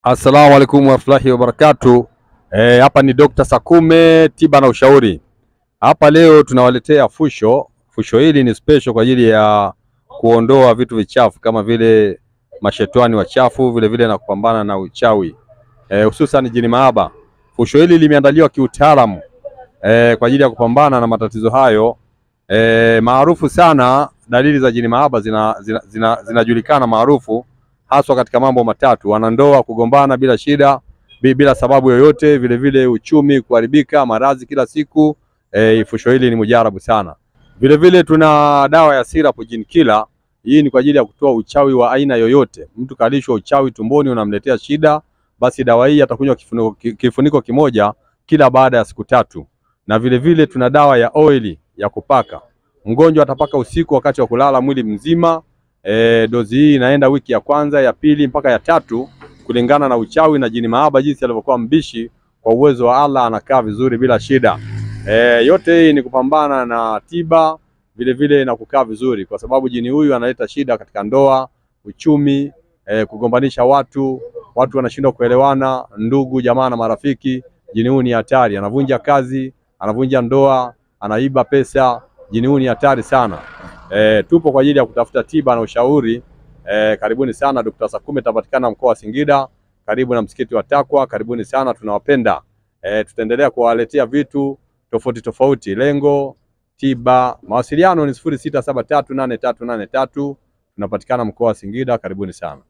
Assalamu alaikum warahmatullahi wabarakatuh. Hapa ni Dr. Sakume tiba na ushauri. Hapa leo tunawaletea fusho. Fusho hili ni special kwa ajili ya kuondoa vitu vichafu kama vile mashetani wachafu, vile vile na kupambana na uchawi. Hususan jini mahaba. Fusho hili limeandaliwa kiutaalamu kwa ajili ya kupambana na matatizo hayo. Maarufu sana, dalili za jini mahaba zinajulikana maarufu haswa katika mambo matatu: wanandoa kugombana bila shida, bila sababu yoyote, vile vile uchumi kuharibika, maradhi kila siku. Fusho hili ni mujarabu sana. Vile vile tuna dawa ya syrup jini killer. Hii ni kwa ajili ya kutoa uchawi wa aina yoyote. Mtu kalishwa uchawi tumboni unamletea shida, basi dawa hii atakunywa kifuniko kimoja kila baada ya siku 3. Na vile vile tuna dawa ya oili ya kupaka. Mgonjwa atapaka usiku wakati wa kulala mwili mzima. Dozi hii inaenda wiki ya kwanza, ya pili mpaka ya 3 kulingana na uchawi na jini mahaba jinsi alivyokuwa mbishi. Kwa uwezo wa Allah anakaa vizuri bila shida. Yote hii ni kupambana na tiba, vile vile na kukaa vizuri, kwa sababu jini huyu analeta shida katika ndoa, uchumi, kugombanisha watu wanashindwa kuelewana, ndugu jamaa na marafiki. Jini huyu ni hatari, anavunja kazi, anavunja ndoa, anaiba pesa. Jini huyu ni hatari sana. Tupo kwa ajili ya kutafuta tiba na ushauri. Karibuni sana. Dr. Sakume tapatikana mkoa wa Singida, karibu na msikiti wa Takwa. Karibuni sana, tunawapenda. Tutaendelea kuwaletea vitu tofauti tofauti. Lengo tiba. Mawasiliano ni 06738383. Tunapatikana mkoa wa Singida. Karibuni sana.